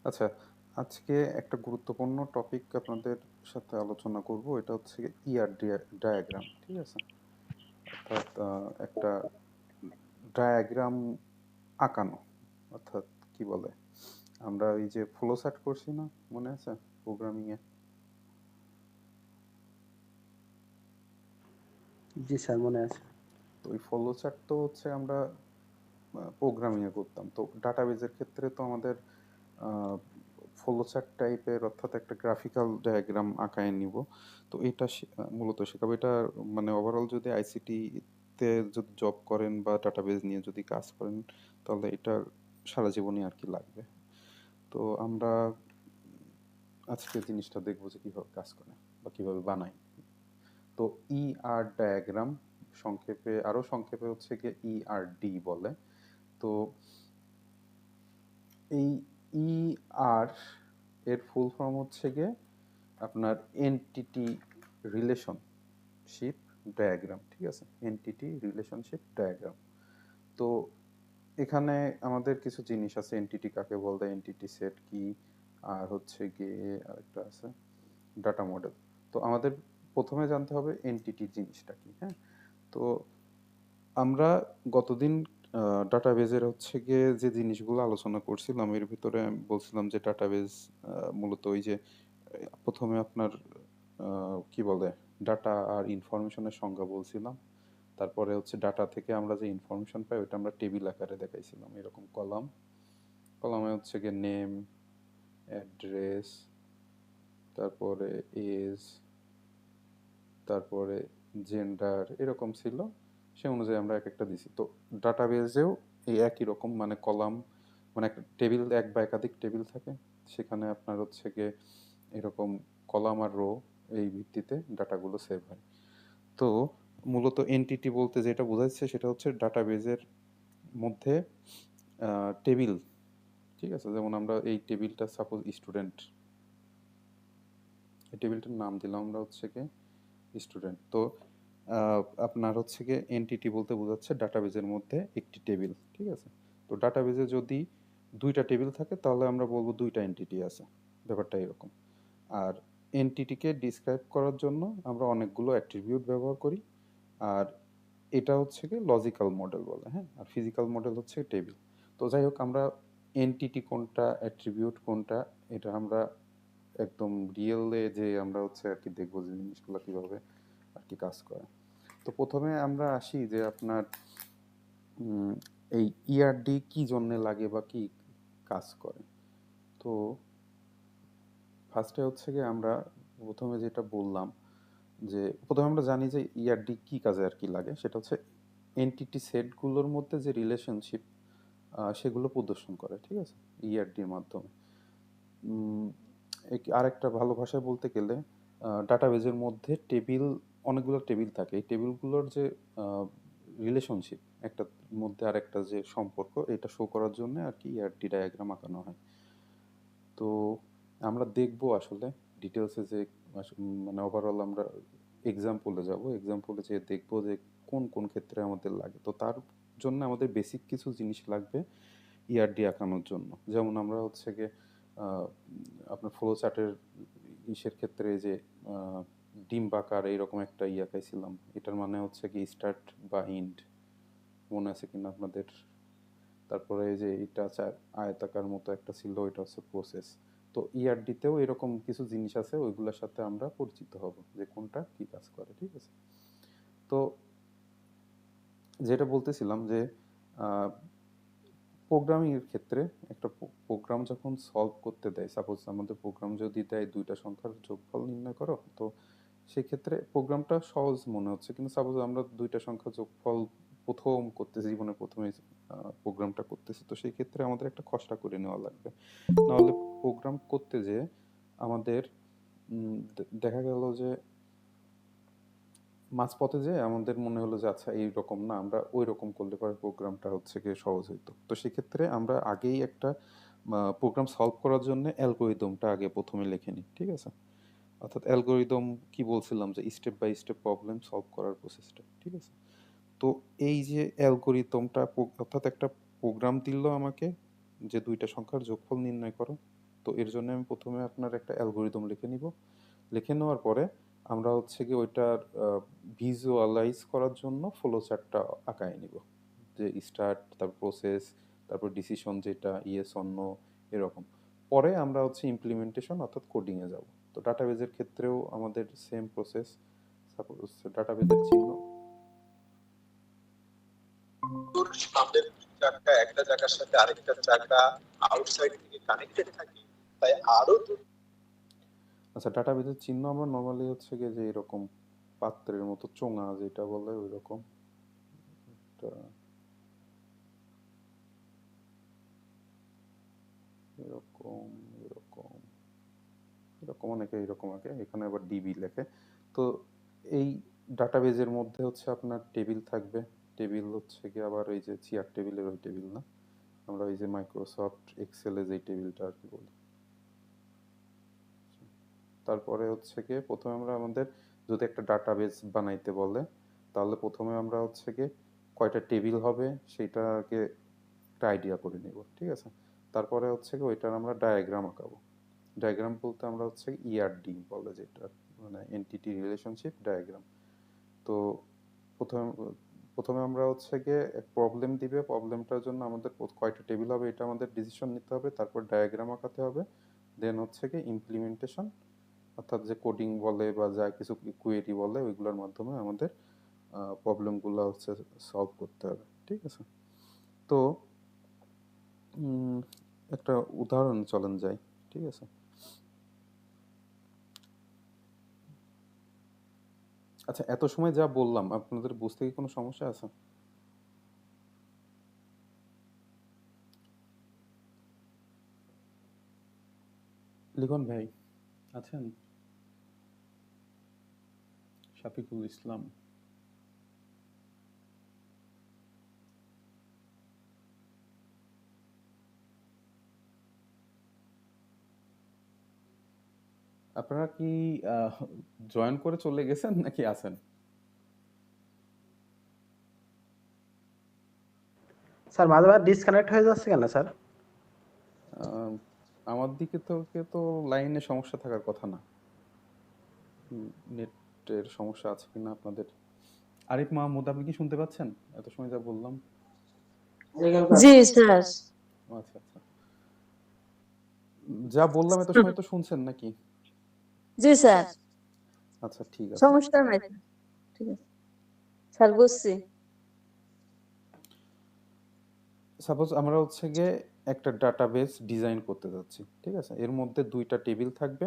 আচ্ছা, আজকে একটা গুরুত্বপূর্ণ টপিক আপনাদের সাথে আলোচনা করব। এটা হচ্ছে ইআর ডায়াগ্রাম। ঠিক আছে? অর্থাৎ একটা ডায়াগ্রাম আঁকানো। অর্থাৎ কি বলে? আমরা এই যে ফ্লো চার্ট করছি না? মনে আছে? প্রোগ্রামিং এ। জি স্যার, মনে আছে। তো ওই ফ্লো চার্ট তো হচ্ছে আমরা প্রোগ্রামিং এ করতাম। তো ডাটাবেজের ক্ষেত্রে তো আমাদের ফ্লোচার্ট টাইপের অর্থাৎ একটা গ্রাফিক্যাল ডায়াগ্রাম আঁকায় নিব। তো এটা মূলত শেখাবো। এটা মানে ওভারঅল যদি আইসিটি তে যদি জব করেন বা ডাটাবেজ নিয়ে যদি কাজ করেন, তাহলে এটা সারা জীবনই আর কি লাগবে। তো আমরা আজকে জিনিসটা দেখবো যে কিভাবে কাজ করে বা কিভাবে বানাই। তো ইআর ডায়াগ্রাম সংক্ষেপে, আরো সংক্ষেপে হচ্ছে গিয়ে ইআরডি বলে। তো এই ইআর এর ফুল ফর্ম হচ্ছে গিয়ে আপনার এনটিটি রিলেশনশিপ ডায়াগ্রাম। ঠিক আছে? Entity relationship diagram. তো এখানে আমাদের কিছু জিনিস আছে। এনটিটি কাকে বলে, এনটিটি সেট কি, আর হচ্ছে গিয়ে আরেকটা আছে ডাটা মডেল। তো আমাদের প্রথমে জানতে হবে এনটিটি জিনিসটা কি। হ্যাঁ, তো আমরা গতদিন ডাটাবেজের হচ্ছে গিয়ে যে জিনিসগুলো আলোচনা করছিলাম, এর ভিতরে আমি বলছিলাম যে ডাটাবেজ মূলত ওই যে প্রথমে আপনার কি বলে ডাটা আর ইনফরমেশনের সংজ্ঞা বলছিলাম। তারপরে হচ্ছে ডাটা থেকে আমরা যে ইনফরমেশন পাই ওইটা আমরা টেবিল আকারে দেখাইছিলাম, এরকম কলাম। কলামে হচ্ছে গিয়ে নেম, অ্যাড্রেস, তারপরে এজ, তারপরে জেন্ডার, এরকম ছিল। সে অনুযায়ী আমরা এক একটা দিছি। তো ডাটাবেজেও এই একই রকম, মানে কলাম, মানে একটা টেবিল, এক বা একাধিক টেবিল থাকে। সেখানে আপনার হচ্ছে গিয়ে এরকম কলাম আর রো, এই ভিত্তিতে ডাটাগুলো সেভ হয়। তো মূলত এনটিটি বলতে যেটা বোঝাচ্ছে সেটা হচ্ছে ডাটাবেজের মধ্যে টেবিল। ঠিক আছে? যেমন আমরা এই টেবিলটা সাপোজ স্টুডেন্ট, এই টেবিলটার নাম দিলাম আমরা হচ্ছে গিয়ে স্টুডেন্ট। তো আপনার হচ্ছে গিয়ে এনটিটি বলতে বোঝাচ্ছে ডাটাবেজের মধ্যে একটি টেবিল। ঠিক আছে? তো ডাটাবেজে যদি দুইটা টেবিল থাকে তাহলে আমরা বলবো দুইটা এনটিটি আছে। ব্যাপারটা এরকম। আর এনটিটিকে ডিসক্রাইব করার জন্য আমরা অনেকগুলো অ্যাট্রিবিউট ব্যবহার করি। আর এটা হচ্ছে গিয়ে লজিক্যাল মডেল বলে। হ্যাঁ, আর ফিজিক্যাল মডেল হচ্ছে টেবিল। তো যাই হোক, আমরা এনটিটি কোনটা, অ্যাট্রিবিউট কোনটা, এটা আমরা একদম রিয়েলে যে আমরা হচ্ছে আর কি দেখবো যে জিনিসগুলো কিভাবে আর কি কাজ করে। তো প্রথমে আমরা আসি যে আপনার উম, এই ইআরডি কি জন্য লাগে বা কি কাজ করে। তো ফার্স্টে হচ্ছে গিয়ে আমরা প্রথমে যেটা বললাম যে প্রথমে আমরা জানি যে ইআরডি কি কাজে আর কি লাগে। সেটা হচ্ছে এনটিটি সেটগুলোর মধ্যে যে রিলেশনশিপ সেগুলো প্রদর্শন করে। ঠিক আছে? ইআরডির মাধ্যমে। উম, আরেকটা ভালো ভাষায় বলতে গেলে ডাটাবেজের মধ্যে টেবিল, অনেকগুলো টেবিল থাকে। এই টেবিলগুলোর যে রিলেশনশিপ, একটা মধ্যে আরেকটা যে সম্পর্ক, এটা শো করার জন্য আর কি ইআরডি ডায়াগ্রাম আঁকানো হয়। তো আমরা দেখবো আসলে ডিটেলসে যে মানে ওভারঅল আমরা এক্সাম্পলে যাব, এক্সাম্পলে যে দেখবো যে কোন কোন ক্ষেত্রে আমাদের লাগে। তো তার জন্য আমাদের বেসিক কিছু জিনিস লাগবে ইআরডি আঁকানোর জন্য। যেমন আমরা হচ্ছে গিয়ে আহ, আপনার ফ্লো চার্টের ইসের ক্ষেত্রে যে আহ, ডিম্বাকার এইরকম একটা আঁকাইছিলাম। এটার মানে হচ্ছে কি স্টার্ট বা এন্ড, মনে আছে কিনা আপনাদের? তারপরে এই যে এটা আয়তাকার মতো একটা ছিল, এটা হচ্ছে প্রসেস। তো ইআরডিতেও এরকম কিছু জিনিস আছে, ওইগুলোর সাথে আমরা পরিচিত হব যে কোনটা কি কাজ করে। ঠিক আছে? তো যেটা বলতেছিলাম যে প্রোগ্রামিং এর ক্ষেত্রে একটা প্রোগ্রাম যখন সলভ করতে দেয়, সাপোজ আমাদের প্রোগ্রাম যদি দেয় দুইটা সংখ্যার যোগফল নির্ণয় করো, তো সেক্ষেত্রে প্রোগ্রামটা সহজ মনে হচ্ছে, কিন্তু সাপোজ আমরা দুইটা সংখ্যা যোগফল প্রথম করতেছি, জীবনে প্রথমে প্রোগ্রামটা করতেছি, তো সেই ক্ষেত্রে আমাদের একটা খসড়া করে নেওয়া লাগবে। নাহলে প্রোগ্রাম করতে যে আমাদের দেখা গেল যে মাঝপথে যে আমাদের মনে হলো যে আচ্ছা এইরকম না, আমরা ওই রকম করলে পরে প্রোগ্রামটা হচ্ছে গিয়ে সহজ হইতো। তো সেক্ষেত্রে আমরা আগেই একটা প্রোগ্রাম সলভ করার জন্য অ্যালগোরিদমটা আগে প্রথমে লিখে নিই। ঠিক আছে? অর্থাৎ অ্যালগোরিদম কি বলছিলাম, যে step by step problem solve করার প্রসেসটা। ঠিক আছে? তো এই যে অ্যালগোরিদমটা, অর্থাৎ একটা প্রোগ্রাম দিল আমাকে যে দুইটা সংখ্যার যোগফল নির্ণয় করো, তো এর জন্য আমি প্রথমে আপনার একটা অ্যালগোরিদম লিখে নিব। লিখে নেওয়ার পরে আমরা হচ্ছে গিয়ে ওইটার ভিজুয়ালাইজ করার জন্য ফ্লো চার্টটা আঁকায় নিব, যে স্টার্ট, তারপর প্রসেস, তারপর ডিসিশন যেটা ইয়েস অর নো, এরকম। পরে আমরা হচ্ছে ইমপ্লিমেন্টেশন অর্থাৎ কোডিংয়ে যাব। তো ডাটাবেজের ক্ষেত্রেও আমাদের সেম প্রসেস। সাপোজ ডাটাবেজের চিহ্ন, সামনের চাকা একটা চাকার সাথে আরেকটা চাকা আউটসাইড থেকে কানেক্টেড থাকে, তাই আরো আচ্ছা ডাটাবেজের চিহ্ন আমরা নর্মালি হচ্ছে গিয়ে যে এরকম পাত্রের মতো চোঙা যেটা বলে ওই রকম এরকম এরকম এরকম অনেকে এরকম আঁকে, এখানে আবার ডিবি লেখে। তো এই ডাটাবেজের মধ্যে হচ্ছে আপনার টেবিল থাকবে। টেবিল হচ্ছে কি আবার ওই যে চেয়ার টেবিলের ওই টেবিল না, আমরা ওই যে মাইক্রোসফট এক্সেলে যে টেবিলটা আর কি বলি। তারপরে হচ্ছে গিয়ে প্রথমে আমরা আমাদের যদি একটা ডাটাবেজ বানাইতে বলে, তাহলে প্রথমে আমরা হচ্ছে গিয়ে কয়টা টেবিল হবে সেটাকে একটা আইডিয়া করে নিব, ঠিক আছে। তারপরে হচ্ছে কি ওইটার আমরা ডায়াগ্রাম আঁকাবো। ডায়াগ্রাম বলতে আমরা হচ্ছে ইআরডি বলে যেটা, মানে এন্টিটি রিলেশনশিপ ডায়াগ্রাম। তো প্রথমে প্রথমে আমরা হচ্ছে গিয়ে প্রবলেম দিবে, প্রবলেমটার জন্য আমাদের কয়টা টেবিল হবে এটা আমাদের ডিসিশন নিতে হবে, তারপর ডায়াগ্রাম আঁকাতে হবে, দেন হচ্ছে গিয়ে ইমপ্লিমেন্টেশন অর্থাৎ যে কোডিং বলে বা যা কিছু কুয়েরি বলে ওইগুলোর মাধ্যমে আমাদের প্রবলেমগুলো হচ্ছে সলভ করতে হবে, ঠিক আছে। তো একটা উদাহরণ চলেন যাই, ঠিক আছে। আচ্ছা এত সময় যা বললাম আপনাদের বুঝতে কি কোনো সমস্যা আছে? লিখন ভাই আছেন? শাফিকুল ইসলাম, আপনারা কি জয়েন করে চলে গেছেন নাকি আছেন? স্যার মাঝে মাঝে ডিসকানেক্ট হয়ে যাচ্ছে কেন স্যার? আহ, আমার দিকে তো লাইনে সমস্যা থাকার কথা না, নেটের সমস্যা আছে কিনা আপনাদের। আরিফ মাহমুদ আপনি কি শুনতে পাচ্ছেন এত সময় যা বললাম? জি স্যার। আচ্ছা আচ্ছা, যা বললাম এত সময় তো শুনছেন নাকি? জি স্যার, আচ্ছা ঠিক আছে। সমস্যা নাই। ঠিক আছে স্যার, বুঝছি। সাপোজ আমরা হচ্ছে গিয়ে একটা ডাটাবেস ডিজাইন করতে যাচ্ছি, ঠিক আছে। এর মধ্যে দুইটা টেবিল থাকবে।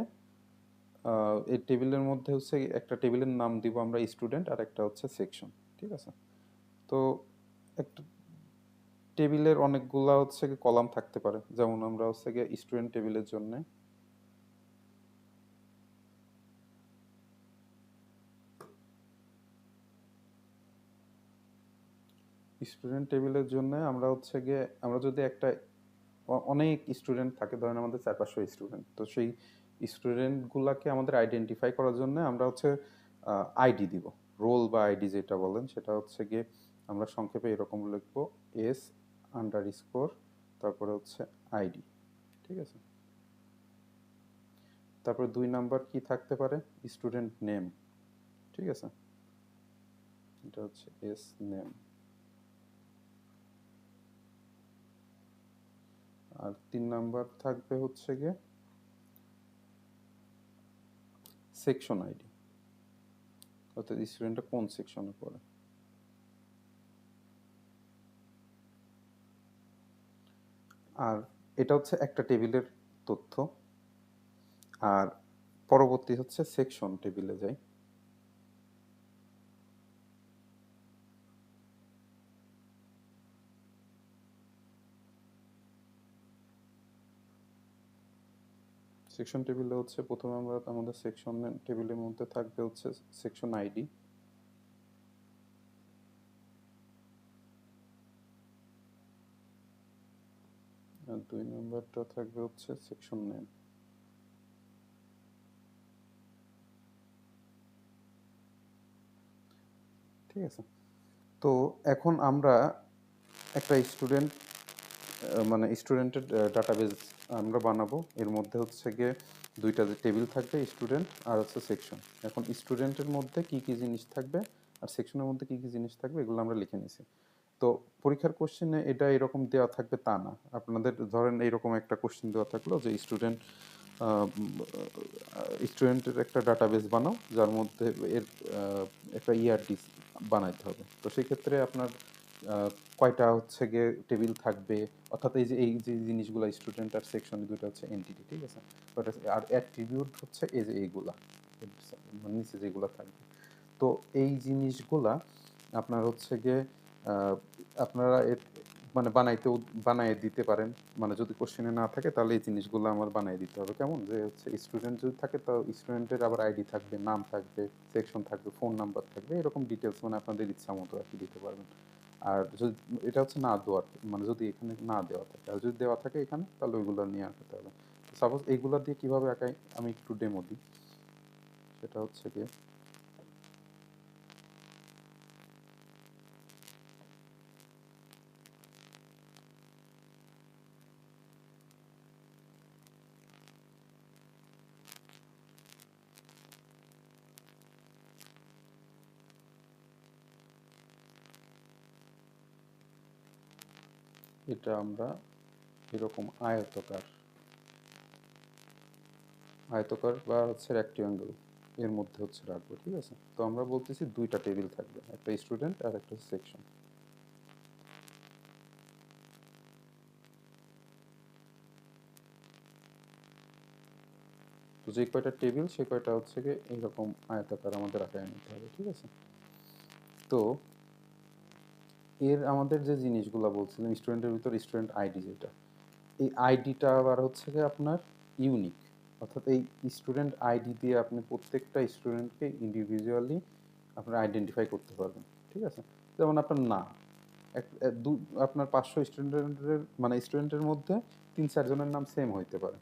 এই টেবিলের মধ্যে হচ্ছে একটা টেবিলের নাম দিব আমরা স্টুডেন্ট, আর একটা হচ্ছে সেকশন, ঠিক আছে। তো একটা টেবিলের অনেকগুলা হচ্ছে গিয়ে কলাম থাকতে পারে, যেমন আমরা হচ্ছে গিয়ে স্টুডেন্ট টেবিলের জন্য আমরা হচ্ছে গিয়ে আমরা যদি একটা অনেক স্টুডেন্ট থাকে, ধরেন আমাদের 400-500 স্টুডেন্ট, তো সেই স্টুডেন্টগুলোকে আমাদের আইডেন্টিফাই করার জন্য আমরা হচ্ছে আইডি দিব। রোল বা আইডি যেটা বলেন সেটা হচ্ছে গিয়ে আমরা সংক্ষেপে এরকম লিখবো, এস আন্ডার স্কোর তারপরে হচ্ছে আইডি, ঠিক আছে। তারপরে 2 নাম্বার কি থাকতে পারে, স্টুডেন্ট নেম, ঠিক আছে, এটা হচ্ছে এস নেম। আর 3 নাম্বার থাকবে হচ্ছে গিয়ে সেকশন আইডি, অর্থাৎ স্টুডেন্টটা কোন সেকশনে পড়ে। আর এটা হচ্ছে একটা টেবিলের তথ্য। আর পরবর্তী হচ্ছে সেকশন টেবিলে যাই। সেকশন টেবিলে হচ্ছে প্রথমে আমরা আমাদের সেকশন টেবিলের মধ্যে থাকবে হচ্ছে সেকশন আইডি, আর 2 নাম্বারটা থাকবে হচ্ছে সেকশন নেম। ঠিক আছে। তো এখন আমরা একটা স্টুডেন্ট মানে স্টুডেন্টের ডাটাবেজ আমরা বানাবো। এর মধ্যে হচ্ছে গিয়ে দুইটা টেবিল থাকবে, স্টুডেন্ট আর হচ্ছে সেকশন। এখন স্টুডেন্টের মধ্যে কি কি জিনিস থাকবে আর সেকশনের মধ্যে কি কি জিনিস থাকবে এগুলো আমরা লিখে নিছি। তো পরীক্ষার কোশ্চেনে এটা এরকম দেওয়া থাকবে তা না। আপনাদের ধরেন এইরকম একটা কোশ্চেন দেওয়া থাকলো যে স্টুডেন্টের একটা ডাটাবেস বানাও যার মধ্যে এর একটা ইআরডি বানাইতে হবে। তো সেক্ষেত্রে আপনার কয়টা হচ্ছে গিয়ে টেবিল থাকবে, অর্থাৎ এই যে জিনিসগুলো স্টুডেন্ট আর সেকশন দুটো হচ্ছে এন্টিটি, ঠিক আছে। কয়টা আর অ্যাট্রিবিউট হচ্ছে এই যে এইগুলা, মানে নিচে যেগুলো থাকবে। তো এই জিনিসগুলা আপনার হচ্ছে গিয়ে আহ, আপনারা মানে বানায় দিতে পারেন। মানে যদি কোশ্চেনে না থাকে তাহলে এই জিনিসগুলো আমার বানিয়ে দিতে হবে। কেমন যে হচ্ছে স্টুডেন্ট যদি থাকে তো স্টুডেন্টের আবার আইডি থাকবে, নাম থাকবে, সেকশন থাকবে, ফোন নাম্বার থাকবে, এরকম ডিটেলস মানে আপনাদের ইচ্ছা মতো আর কি দিতে পারবেন। আর যদি এটা হচ্ছে না দেওয়ার, মানে যদি এখানে না দেওয়া থাকে, আর যদি দেওয়া থাকে এখানে তাহলে ওইগুলো নিয়ে আনতে হবে। সাপোজ এইগুলা দিয়ে কিভাবে আঁকাই আমি একটু ডেমো দিই। সেটা হচ্ছে কি, এটা আমরা এরকম আয়তকার বা হচ্ছে রেক্ট্যাঙ্গেল এর মধ্যে হচ্ছে রাখবো, ঠিক আছে। তো আমরা বলতেছি দুইটা টেবিল থাকবে, একটা স্টুডেন্ট আর একটা সেকশন। তো যে কয়টা টেবিল সে কয়টা হচ্ছে গিয়ে এইরকম আয়তাকার আমাদের আকারে নিতে হবে, ঠিক আছে। তো এর আমাদের যে জিনিসগুলো বলছিলাম, স্টুডেন্টের ভিতর স্টুডেন্ট আইডি যেটা, এই আইডিটা আবার হচ্ছে গিয়ে আপনার ইউনিক। অর্থাৎ এই স্টুডেন্ট আইডি দিয়ে আপনি প্রত্যেকটা স্টুডেন্টকে ইন্ডিভিজুয়ালি আপনারা আইডেন্টিফাই করতে পারবেন, ঠিক আছে। যেমন আপনার নাম, আপনার 500 স্টুডেন্টের মানে স্টুডেন্টের মধ্যে 3-4 জনের নাম সেম হইতে পারে,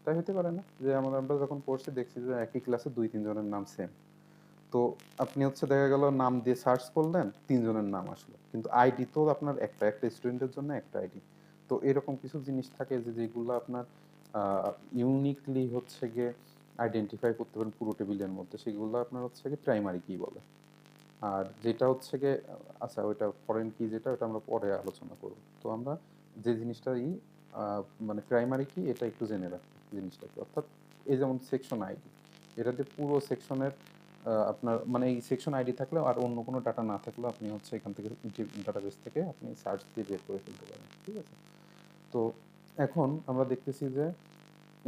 তাই হতে পারে না? যে আমরা যখন পড়ছি দেখছি যে একই ক্লাসে 2-3 জনের নাম সেম। তো আপনি হচ্ছে দেখা গেল নাম দিয়ে সার্চ করলেন, 3 জনের নাম আসলো, কিন্তু আইডি তো আপনার একটা একটা স্টুডেন্টের জন্য একটা আইডি। তো এরকম কিছু জিনিস থাকে যে যেগুলো আপনার ইউনিকলি হচ্ছে গিয়ে আইডেন্টিফাই করতে পারেন পুরো টেবিলের মধ্যে, সেগুলো আপনার হচ্ছে গিয়ে প্রাইমারি কি বলে। আর যেটা হচ্ছে গিয়ে আচ্ছা ওইটা ফরেন কি যেটা, ওটা আমরা পরে আলোচনা করব। তো আমরা যে জিনিসটা মানে প্রাইমারি কি এটা একটু জেনে রাখি জিনিসটাকে। অর্থাৎ এই যেমন সেকশন আইডি, এটাতে পুরো সেকশনের আপনার মানে এই সেকশন আইডি থাকলেও আর অন্য কোনো ডাটা না থাকলেও আপনি হচ্ছে এখান থেকে ডাটাবেস থেকে আপনি সার্চ দিয়ে বের করে ফেলতে পারেন, ঠিক আছে। তো এখন আমরা দেখতেছি যে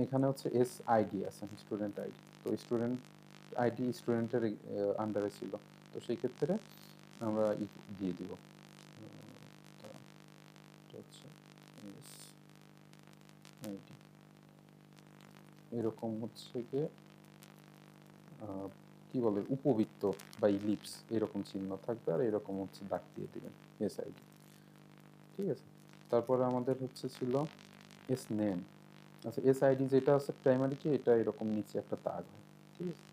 এখানে হচ্ছে এস আইডি আছে, স্টুডেন্ট আইডি। তো স্টুডেন্ট আইডি স্টুডেন্টের আন্ডারে ছিল। তো সেই ক্ষেত্রে আমরা দিয়ে দিব হচ্ছে এস আইডি, এরকম হচ্ছে গিয়ে কি বলে উপবৃত্ত বা ইলিপস এরকম চিহ্ন থাকবে, আর এরকম হচ্ছে দাগ দিয়ে দিবেন এস আইডি, ঠিক আছে। তারপরে আমাদের হচ্ছে ছিল এস নেম। আচ্ছা এস আইডি যেটা আছে প্রাইমারি কি, এটা এরকম নিচে একটা দাগ হয়, ঠিক আছে।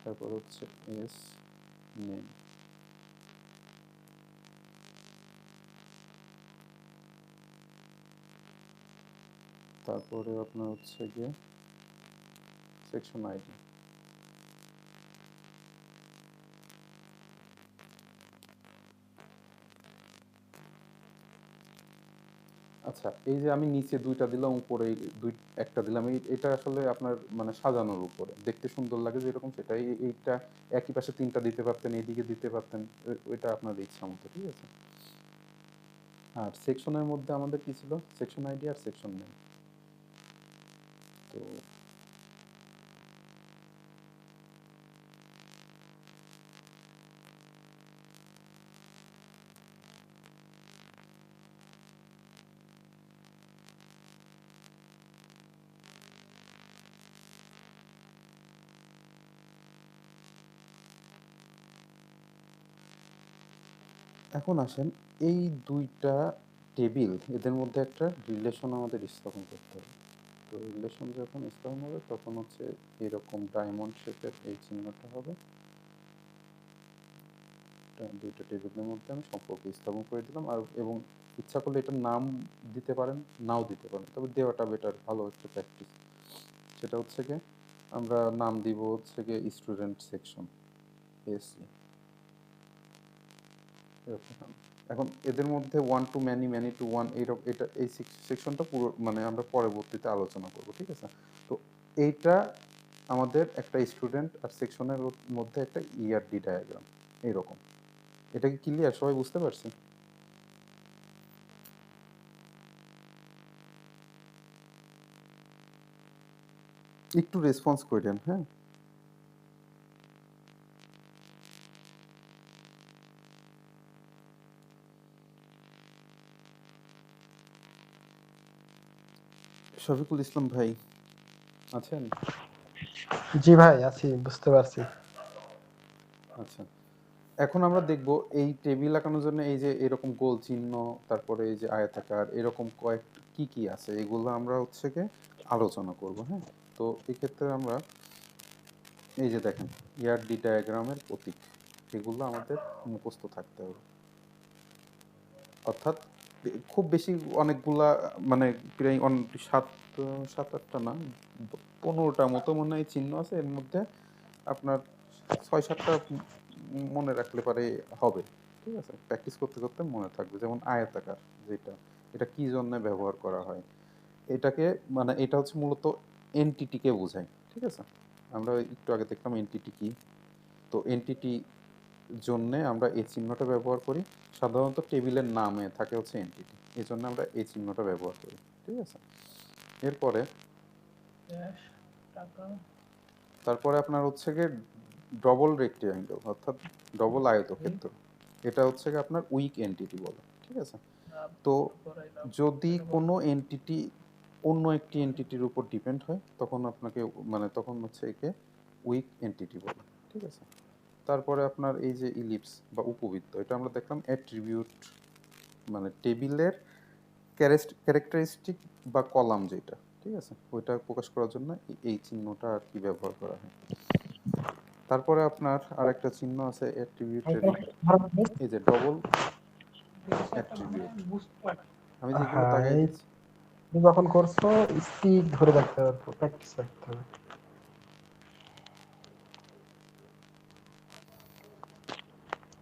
তারপর হচ্ছে এস নেম, তারপরে আপনার হচ্ছে গিয়ে সেকশন আইডি। আচ্ছা এই যে আমি নিচে দুইটা দিলাম, উপরে দুই একটা দিলাম, এটা আসলে আপনার মানে সাজানোর উপরে দেখতে সুন্দর লাগে যেরকম সেটাই, এইটা একই পাশে তিনটা দিতে পারতেন, এইদিকে দিতে পারতেন, ওইটা আপনার ইচ্ছা মতো, ঠিক আছে। আর সেকশনের মধ্যে আমাদের কি ছিল, সেকশন আইডি আর সেকশন নেম। তো এখন আসেন এই দুইটা টেবিল, এদের মধ্যে একটা রিলেশন আমাদের স্থাপন করতে হবে। তো রিলেশন যখন স্থাপন হবে তখন হচ্ছে এরকম ডায়মন্ড শেপের এই চিহ্নটা হবে, দুইটা টেবিলের মধ্যে আমি সম্পর্ক স্থাপন করে দিলাম, আর এবং ইচ্ছা করলে এটার নাম দিতে পারেন, নাও দিতে পারেন, তবে দেওয়াটা বেটার, ভালো একটা প্র্যাকটিস। সেটা হচ্ছে গিয়ে আমরা নাম দিব হচ্ছে গিয়ে স্টুডেন্ট সেকশন, এসি। এখন এদের মধ্যে one to many, many to one, এইরকম এটা এই সেকশনটা পুরো মানে আমরা পরবর্তীতে আলোচনা করব, ঠিক আছে? তো এইটা আমাদের একটা স্টুডেন্ট আর সেকশনের মধ্যে একটা ইআরডি ডায়াগ্রাম এইরকম। এটা কি ক্লিয়ার? সবাই বুঝতে পারছি? একটু রেসপন্স করেন, হ্যাঁ। শফিকুল ইসলাম ভাই আছেন? জি ভাই আছি, বুঝতে পারছি। আচ্ছা, এখন আমরা দেখব এই টেবিল আঁকানোর জন্য এই যে এরকম গোল চিহ্ন, তারপরে এই যে আয়তাকার, এরকম কয়েক কি কি আছে এগুলো আমরা হচ্ছে গিয়ে আলোচনা করব, হ্যাঁ। তো এক্ষেত্রে আমরা এই যে দেখেন ইয়ারডি ডায়াগ্রামের প্রতীক, এগুলো আমাদের মুখস্থ থাকতে হবে। অর্থাৎ খুব বেশি অনেকগুলা মানে প্রায় সাত সাত আটটা না, 15টা মতো মনে হয় চিহ্ন আছে, এর মধ্যে আপনার 6-7টা মনে রাখলে পারে হবে, ঠিক আছে? প্র্যাকটিস করতে করতে মনে থাকবে। যেমন আয়তাকার, যেটা এটা কি জন্য ব্যবহার করা হয়, এটাকে মানে এটা হচ্ছে মূলত এনটিটিকে বোঝায়, ঠিক আছে? আমরা একটু আগে দেখলাম এনটিটি কি। তো এনটিটি জন্যে আমরা এই চিহ্নটা ব্যবহার করি। সাধারণত টেবিলের নামে থাকে হচ্ছে এনটিটি, এই জন্য আমরা এই চিহ্নটা ব্যবহার করি, ঠিক আছে? এরপরে তারপরে আপনার হচ্ছে গিয়ে ডবল রেক্টিঅ্যাঙ্গেল, অর্থাৎ ডবল আয়তক্ষেত্র, এটা হচ্ছে গিয়ে আপনার উইক এনটিটি বলে, ঠিক আছে? তো যদি কোনো এনটিটি অন্য একটি এনটিটির উপর ডিপেন্ড হয়, তখন আপনাকে মানে তখন হচ্ছে একে উইক এনটিটি বলে, ঠিক আছে? তারপরে আপনার এই যে ইলিপস বা উপবৃত্ত, এটা আমরা দেখলাম অ্যাট্রিবিউট, মানে টেবিলের ক্যারেক্টারিস্টিক বা কলাম যেটা, ঠিক আছে, ওইটা প্রকাশ করার জন্য এই চিহ্নটা আর কি ব্যবহার করা হয়। তারপরে আপনার আরেকটা চিহ্ন আছে অ্যাট্রিবিউটেরই, এই যে ডবল অ্যাট্রিবিউট, আমি যেগুলো হ্যাঁ, দাগাই এই দিচ্ছি। তুমি যখন করছো স্টিক ধরে রাখতে হবে, প্র্যাকটিস রাখতে হবে।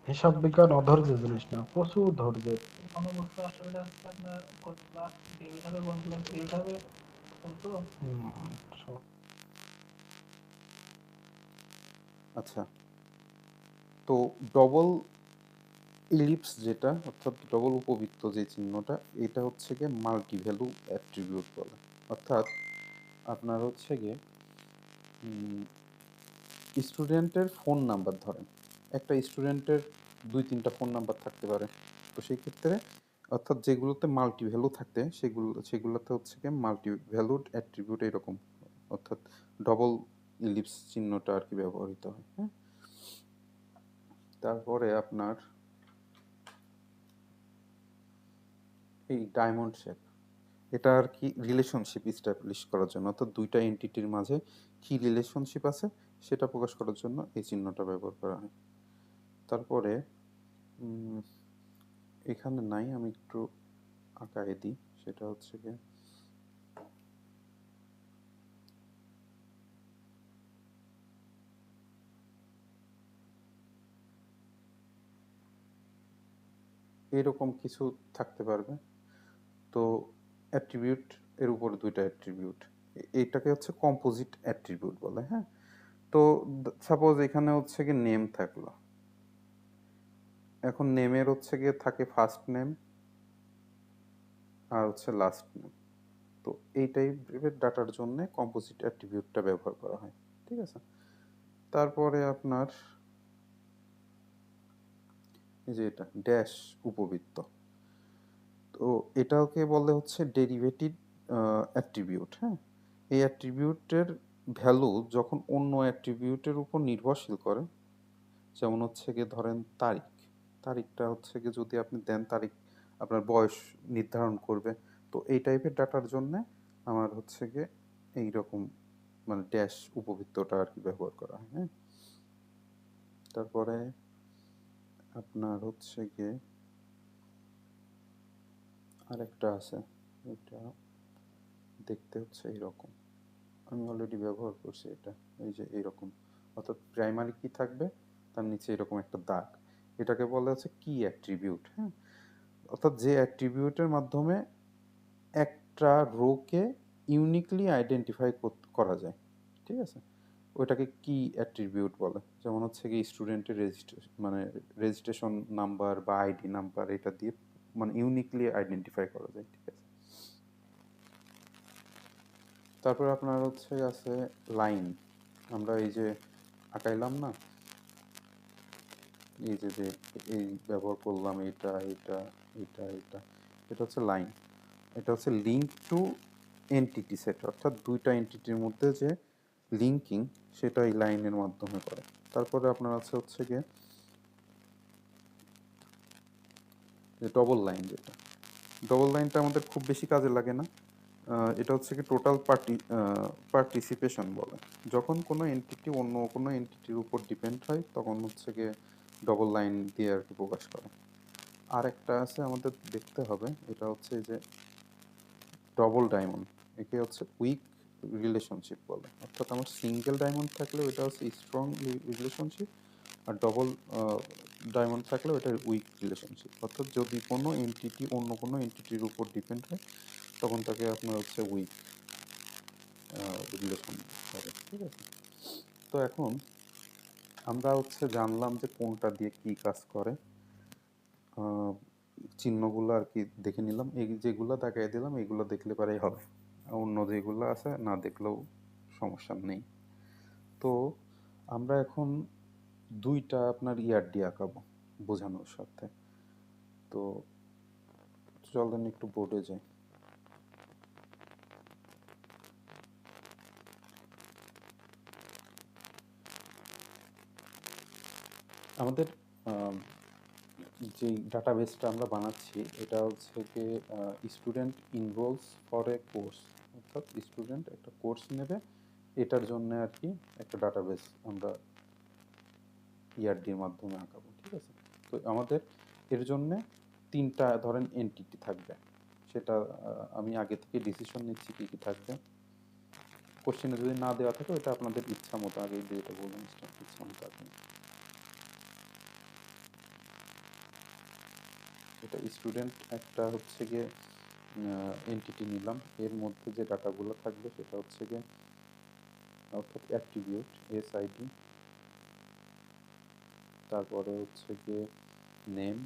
হিসাব বিজ্ঞান অধৈর্য জিনিস না, প্রচুর ধৈর্যের। হুম, আচ্ছা, তো ডবল ইলিপস যেটা, অর্থাৎ ডবল উপবৃত্ত যে চিহ্নটা, এটা হচ্ছে গিয়ে মাল্টি ভ্যালু অ্যাট্রিবিউট বলে। অর্থাৎ আপনার হচ্ছে গিয়ে স্টুডেন্টের ফোন নাম্বার, ধরেন একটা স্টুডেন্টের 2-3টা ফোন নাম্বার থাকতে পারে। তো সেই ক্ষেত্রে অর্থাৎ যেগুলোতে মাল্টি ভ্যালু থাকতে সেগুলোতে হচ্ছে গিয়ে মাল্টি ভ্যালুড অ্যাট্রিবিউট এরকম, অর্থাৎ ডবল ইলিপস চিহ্নটা আর কি ব্যবহৃত হয়, হ্যাঁ। তারপরে আপনার এই ডায়মন্ড শেপ, এটা আর কি রিলেশনশিপ ইস্টাবলিশ করার জন্য, অর্থাৎ দুইটা এন্টিটির মাঝে কি রিলেশনশিপ আছে সেটা প্রকাশ করার জন্য এই চিহ্নটা ব্যবহার করা হয়। তারপরে এখানে নাই, আমি একটু আঁকায়ে দিই, সেটা হচ্ছে গিয়ে এরকম কিছু থাকতে পারবে। তো অ্যাট্রিবিউট এর উপর দুইটা অ্যাট্রিবিউট, এইটাকে হচ্ছে কম্পোজিট অ্যাট্রিবিউট বলে, হ্যাঁ। তো সাপোজ এখানে হচ্ছে গিয়ে নেম থাকলো, এখন নেমের হচ্ছে গিয়ে থাকে ফার্স্ট নেম আর হচ্ছে লাস্ট নেম। তো এই টাইপের ডাটার জন্য কম্পোজিট অ্যাট্রিবিউটটা ব্যবহার করা হয়, ঠিক আছে? তারপরে আপনার এই যে এটা ড্যাশ উপবৃত্ত, তো এটাকে বলে হচ্ছে ডেরিভেটিভ অ্যাট্রিবিউট, হ্যাঁ। এই অ্যাট্রিবিউটের ভ্যালু যখন অন্য অ্যাট্রিবিউটের উপর নির্ভরশীল করে, যেমন হচ্ছে গিয়ে ধরেন তারিখ, তারিখটা হচ্ছে গিয়ে যদি আপনি দেন, তারিখ আপনার বয়স নির্ধারণ করবে। তো এই টাইপের ডাটার জন্য আমার হচ্ছে গিয়ে এইরকম মানে ড্যাশ উপবৃত্তটা আর কি ব্যবহার করা হয়, হ্যাঁ। তারপরে আপনার হচ্ছে গিয়ে আরেকটা আছে, এটা দেখতে হচ্ছে এইরকম। আমি অলরেডি ব্যবহার করছি এটা, এই যে এইরকম, অর্থাৎ প্রাইমারি কি থাকবে, তার নিচে এরকম একটা দাগ, এটাকে বলা হচ্ছে কি অ্যাট্রিবিউট। হ্যাঁ, অর্থাৎ যে অ্যাট্রিবিউটের মাধ্যমে একটা রোকে ইউনিকলি আইডেন্টিফাই করা যায়, ঠিক আছে, ওইটাকে কি অ্যাট্রিবিউট বলে। যেমন হচ্ছে কি স্টুডেন্টের রেজিস্ট্রেশন, মানে রেজিস্ট্রেশন নাম্বার বা আইডি নাম্বার, এটা দিয়ে মানে ইউনিকলি আইডেন্টিফাই করা যায়, ঠিক আছে। তারপরে আপনার হচ্ছে আছে লাইন, আমরা এই যে আঁকাইলাম না, এই যে যে এই ব্যবহার করলাম, এটা এটা এটা এটা, এটা হচ্ছে লাইন। এটা হচ্ছে লিঙ্ক টু এন্টিটি সেট, অর্থাৎ দুইটা এন্টিটির মধ্যে যে লিঙ্কিং, সেটা এই লাইনের মাধ্যমে করে। তারপরে আপনার আছে হচ্ছে গিয়ে যে ডবল লাইন, যেটা ডবল লাইনটা আমাদের খুব বেশি কাজে লাগে না। এটা হচ্ছে কি টোটাল পার্টিসিপেশন বলে। যখন কোনো এন্টিটি অন্য কোনো এন্টিটির উপর ডিপেন্ড হয়, তখন হচ্ছে গিয়ে ডবল লাইন দিয়ে আর কি প্রকাশ করে। আর একটা আছে আমাদের দেখতে হবে, এটা হচ্ছে যে ডবল ডায়মন্ড, একে হচ্ছে উইক রিলেশনশিপ বলে। অর্থাৎ আমার সিঙ্গেল ডায়মন্ড থাকলে ওইটা হচ্ছে স্ট্রং রিলেশনশিপ, আর ডবল ডায়মন্ড থাকলে ওইটা উইক রিলেশনশিপ। অর্থাৎ যদি কোনো এন্টিটি অন্য কোনো এন্টিটির উপর ডিপেন্ড হয়, তখন তাকে আপনার হচ্ছে উইক রিলেশন হবে, ঠিক আছে। তো এখন আমরা হচ্ছে জানলাম যে কোনটা দিয়ে কি কাজ করে, আহ, চিহ্নগুলো আর কি দেখে নিলাম, এই যেগুলো দেখাই দিলাম এগুলো দেখলে পারেই হবে, অন্য যেগুলো আছে না দেখলেও সমস্যা নেই। তো আমরা এখন দুইটা আপনার ইয়ারডি আঁকাবো বোঝানোর সাথে। তো চলেন একটু বোর্ডে যাই। আমাদের যে ডাটাবেসটা আমরা বানাচ্ছি, এটা হচ্ছে কি স্টুডেন্ট ইনরোলস ফর এ কোর্স, অর্থাৎ স্টুডেন্ট একটা কোর্স নেবে, এটার জন্য আর কি একটা ডাটাবেস আমরা ইয়ারডির মাধ্যমে আঁকাবো, ঠিক আছে। তো আমাদের এর জন্য তিনটা ধরেন এন্টিটি থাকবে, সেটা আমি আগে থেকে ডিসিশন নিচ্ছি কী কী থাকবে। কোশ্চেনে যদি না দেওয়া থাকে ওটা আপনাদের ইচ্ছা মতো, আগে যেটা বললাম ইচ্ছা মতো আপনি এটা স্টুডেন্ট একটা হচ্ছে গিয়ে এন্টিটি নিলাম, এর মধ্যে যে ডাটাগুলো থাকবে সেটা হচ্ছে গিয়ে অর্থাৎ অ্যাট্রিবিউট এসআইডি, তারপরে হচ্ছে গিয়ে নেম,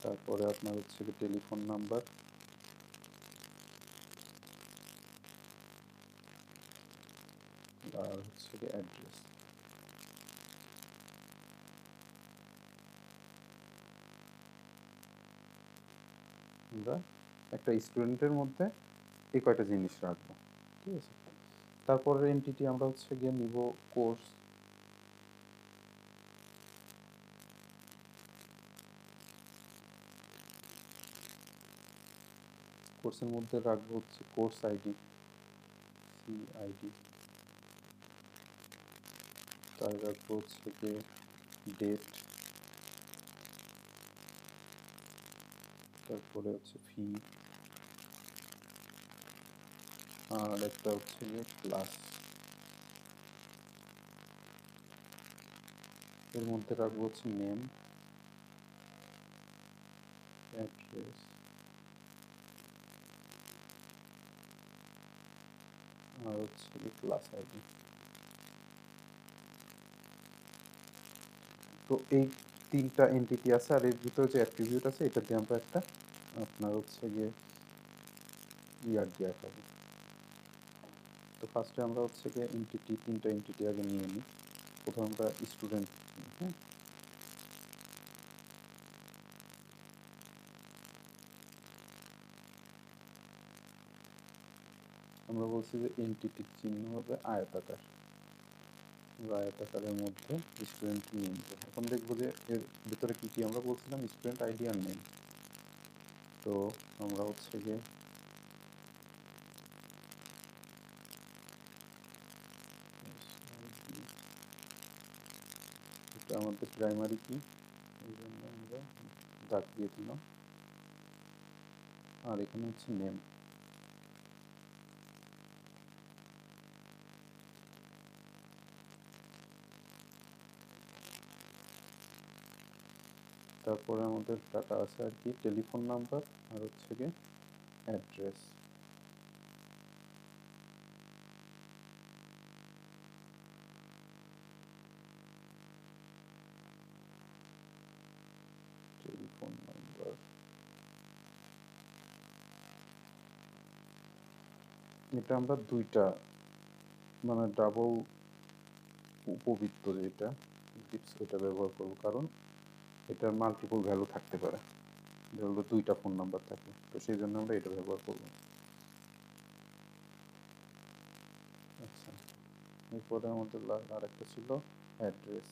তারপরে আপনার হচ্ছে গিয়ে টেলিফোন নাম্বার, আর হচ্ছে গিয়ে অ্যাড্রেস। আমরা একটা স্টুডেন্টের মধ্যে এই কয়টা জিনিস রাখবো, ঠিক আছে। তারপরের এন্টিটি আমরা হচ্ছে গিয়ে নিব কোর্স, কোর্সের মধ্যে রাখবো হচ্ছে কোর্স আইডি সিআইডি, তার রাখবো হচ্ছে গিয়ে ডেট, তারপরে হচ্ছে ফি, আর একটা হচ্ছে গিয়ে ক্লাস। এর মধ্যে রাখবো হচ্ছে নেম, অ্যাড্রেস, আর হচ্ছে গিয়ে ক্লাস আইডি। তো এই তিনটা এন্টিটি আছে, আর এর ভিতরে যে অ্যাট্রিবিউট আছে এটা দিয়ে আমরা একটা আপনার হচ্ছে গিয়ে ইয়ার দিয়ে আঁকাবো। তো ফার্স্টে আমরা হচ্ছে গিয়ে এন্টিটি, তিনটা এন্টিটি আগে নিয়ে নিই। প্রথমে আমরা স্টুডেন্ট, হ্যাঁ, আমরা বলছি যে এন্টিটির চিহ্ন হবে আয়তাকার, আমরা আয়তাকারের মধ্যে স্টুডেন্ট নিয়ে নেব। এখন দেখবো যে এর ভিতরে কি কি আমরা বলছিলাম, স্টুডেন্ট আইডি আর নেম। তো আমরা হচ্ছে গিয়ে আমাদের প্রাইমারি কি, এই জন্য আমরা দাগ দিয়ে দিলাম। আর এখানে হচ্ছে নেম। তারপরে আমাদের ডাটা আছে আর কি টেলিফোন নাম্বার আর হচ্ছে গিয়ে অ্যাড্রেস। টেলিফোন নাম্বার, এটা আমরা দুইটা মানে ডাবল উপবৃত্ত যেটা গিভস এটা ব্যবহার করব, কারণ এটার মাল্টিপল ভ্যালু থাকতে পারে, যেগুলো দুইটা ফোন নাম্বার থাকে, তো সেই জন্য আমরা এটা ব্যবহার করব। আচ্ছা, এরপরে আমাদের আর একটা ছিল অ্যাড্রেস।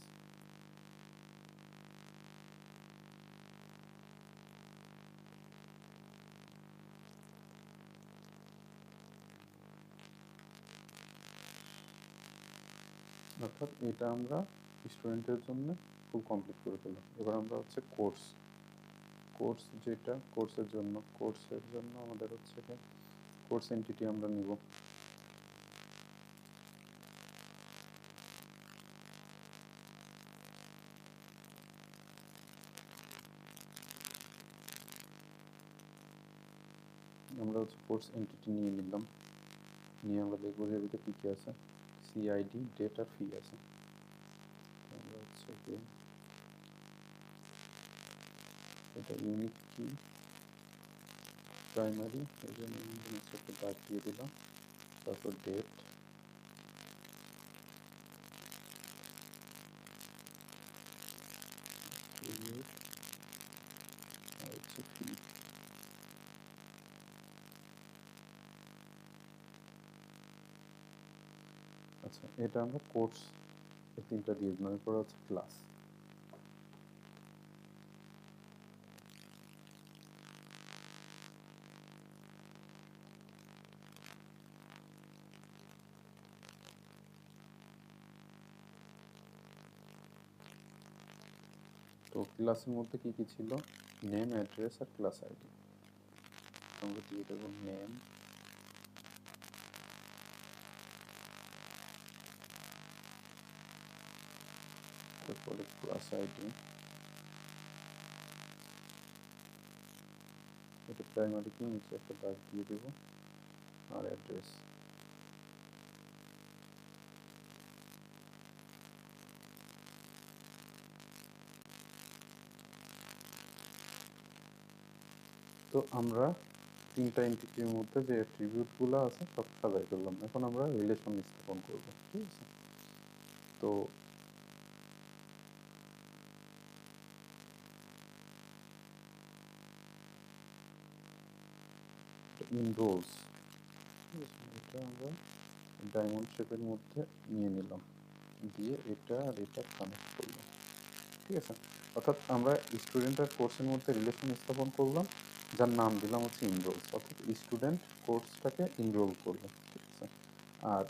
অর্থাৎ এটা আমরা স্টুডেন্টের জন্য ফুল কমপ্লিট করে ফেললাম। এবার আমরা হচ্ছে কোর্স যেটা কোর্সের জন্য আমাদের হচ্ছে কোর্স এন্টিটি আমরা নিব। আমরা হচ্ছে কোর্স এন্টিটি নিয়ে নিলাম, নিয়ে আমরা দেখবো যে ভিতরে কী কী আছে। সিআইডি, ডেট আর ফি আছে। আমরা হচ্ছে কি এটা ইউনিক কি প্রাইমারি, এই জন্য হচ্ছে একটা দাগ দিয়ে দিলাম। তারপর ডেট, আর হচ্ছে ফি। আচ্ছা, এটা আমরা কোর্স এই তিনটা দিয়ে দিলাম। এরপর হচ্ছে ক্লাস। তো ক্লাসের মধ্যে কি কি ছিল, নেম, অ্যাড্রেস আর ক্লাস আইডি। আমরা দিয়ে দেবো নেম, তারপরে ক্লাস আইডি, এটা প্রাইমারি কি নিচে একটা দাগ দিয়ে দেবো, আর অ্যাড্রেস। তো আমরা তিনটা এন্টিটির মধ্যে যে অ্যাট্রিবিউটগুলো আছে সব সাজাই ফেললাম। এখন আমরা রিলেশন স্থাপন করব, ঠিক আছে? তো ইনরোলস, ঠিক আছে, এটা আমরা ডায়মন্ড শেপের মধ্যে নিয়ে নিলাম, দিয়ে এটা আর এটা কানেক্ট করলাম, ঠিক আছে? অর্থাৎ আমরা স্টুডেন্ট আর কোর্সের মধ্যে রিলেশন স্থাপন করলাম, যার নাম দিলাম হচ্ছে ইনরোলস। অর্থাৎ স্টুডেন্ট কোর্সটাকে ইনরোল করবে, ঠিক আছে? আর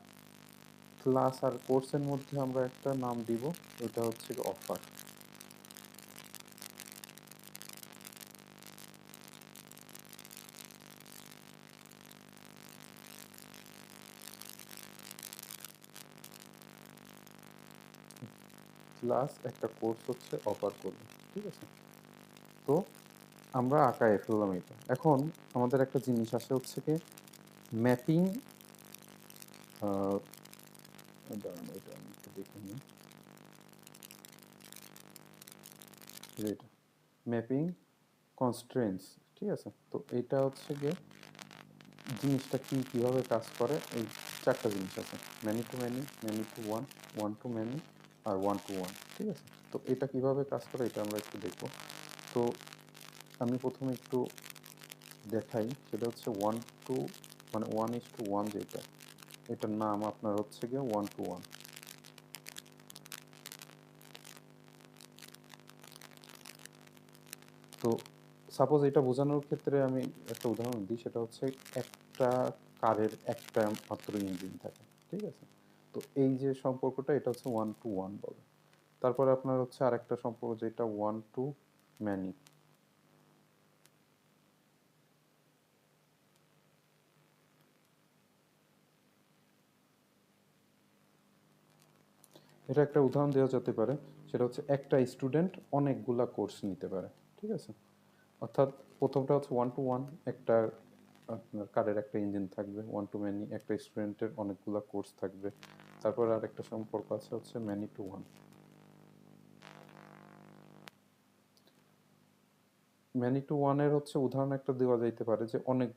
ক্লাস আর কোর্সের মধ্যে আমরা একটা নাম দিব, ওটা হচ্ছে অফার। ক্লাস একটা কোর্স হচ্ছে অফার করবে, ঠিক আছে? তো আমরা আঁকায় ফেললাম এটা। এখন আমাদের একটা জিনিস আছে হচ্ছে কি ম্যাপিং। দাঁড়ান, এটা আমি একটু দেখে নিই। এটা ম্যাপিং কনস্ট্রেন্টস, ঠিক আছে? তো এটা হচ্ছে গিয়ে জিনিসটা কিভাবে কাজ করে, এই চারটা জিনিস আছে, many to many, many to one, one to many আর ওয়ান টু ওয়ান, ঠিক আছে? তো এটা কিভাবে কাজ করে এটা আমরা একটু দেখব। তো আমি প্রথমে একটু দেখাই, সেটা হচ্ছে ওয়ান টু মানে 1:1 যেটা, এটার নাম আপনার হচ্ছে গিয়ে 1:1। তো সাপোজ এটা বোঝানোর ক্ষেত্রে আমি একটা উদাহরণ দিই, সেটা হচ্ছে একটা কারের একটা মাত্র ইঞ্জিন থাকে, ঠিক আছে? তো এই যে সম্পর্কটা এটা হচ্ছে 1:1 বলে। তারপরে আপনার হচ্ছে আরেকটা সম্পর্ক যেটা ওয়ান টু ম্যানি। এটা একটা উদাহরণ দেওয়া যেতে পারে, সেটা হচ্ছে একটা স্টুডেন্ট অনেকগুলা কোর্স নিতে পারে, ঠিক আছে। অর্থাৎ প্রথমটা হচ্ছে ওয়ান টু ওয়ান, একটা আপনার কারের একটা ইঞ্জিন থাকবে, ওয়ান টু ম্যানি একটা স্টুডেন্টের অনেকগুলা কোর্স থাকবে। তারপর আর একটা সম্পর্ক আছে হচ্ছে many to one. Many to ওয়ানের হচ্ছে উদাহরণ একটা দেওয়া যাইতে পারে যে অনেক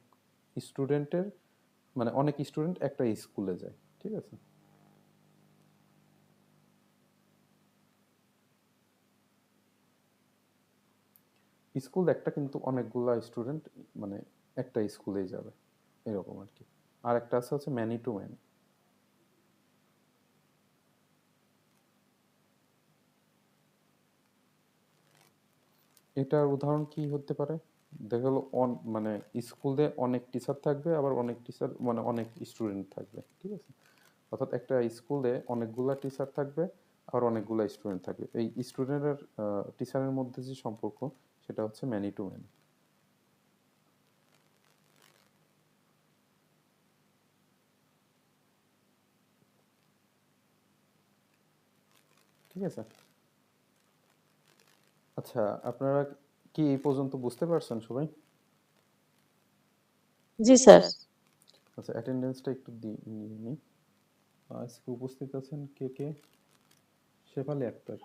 স্টুডেন্টের, মানে অনেক স্টুডেন্ট একটা স্কুলে যায়, ঠিক আছে। স্কুল একটা কিন্তু অনেকগুলা স্টুডেন্ট মানে একটা স্কুলেই যাবে, এরকম আর কি। আর একটা আছে হচ্ছে ম্যানি টু ম্যানি। এটার উদাহরণ কি হতে পারে? দেখা গেলো মানে স্কুলে অনেক টিচার থাকবে, আবার অনেক টিচার মানে অনেক স্টুডেন্ট থাকবে, ঠিক আছে। অর্থাৎ একটা স্কুলে অনেকগুলা টিচার থাকবে আর অনেকগুলা স্টুডেন্ট থাকবে, এই স্টুডেন্টের টিচারের মধ্যে যে সম্পর্ক সেটা হচ্ছে ম্যানি টু ম্যানি। ঠিক আছে। আচ্ছা, আপনারা কি এই পর্যন্ত বুঝতে পারছেন সবাই? জি স্যার। আচ্ছা, অ্যাটেন্ডেন্সটা একটু নিয়ে নিই। আজকে উপস্থিত আছেন কে কে? শেফালি আক্তার।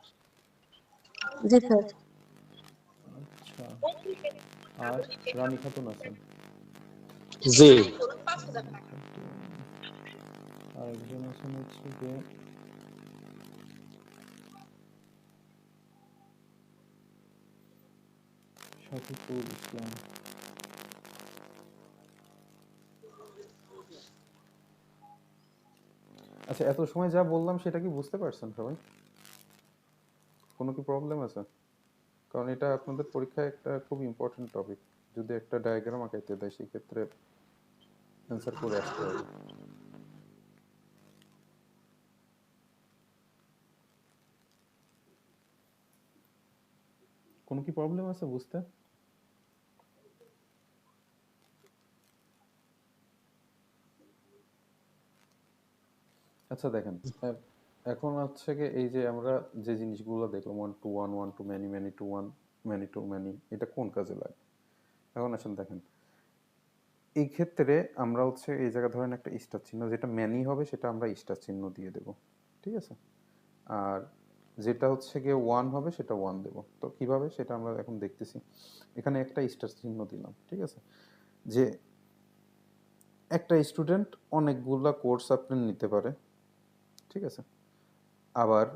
জি স্যার। আচ্ছা, আর রানী খাতুন আছেন। জি। রানী খাতুন। আরেকজন আছেন হচ্ছে যে শফিকুল ইসলাম। আচ্ছা, এত সময় যা বললাম সেটা কি বুঝতে পারছেন সবাই? কোনো কি প্রবলেম আছে? কারণ এটা আপনাদের পরীক্ষায় একটা খুব ইম্পর্টেন্ট টপিক। যদি একটা ডায়াগ্রাম আঁকাইতে দেয় সেক্ষেত্রে অ্যান্সার করে আসতে হবে। কোনো কি প্রবলেম আছে বুঝতে? আচ্ছা দেখেন, এখন হচ্ছে কি এই যে আমরা যে জিনিসগুলো দেখলাম one to one, one to many, many to one, many to many, এটা কোন কাজে লাগে? এখন আসেন দেখেন, এই ক্ষেত্রে আমরা হচ্ছে এই জায়গায় ধরেন একটা স্টার চিহ্ন, যেটা ম্যানি হবে সেটা আমরা স্টার চিহ্ন দিয়ে দেব, ঠিক আছে। আর যেটা হচ্ছে গিয়ে ওয়ান হবে সেটা ওয়ান দেব। তো কিভাবে সেটা আমরা এখন দেখতেছি। এখানে একটা স্টার চিহ্ন দিলাম, ঠিক আছে। যে একটা স্টুডেন্ট অনেকগুলা কোর্স আপনার নিতে পারে, ঠিক আছে। আবার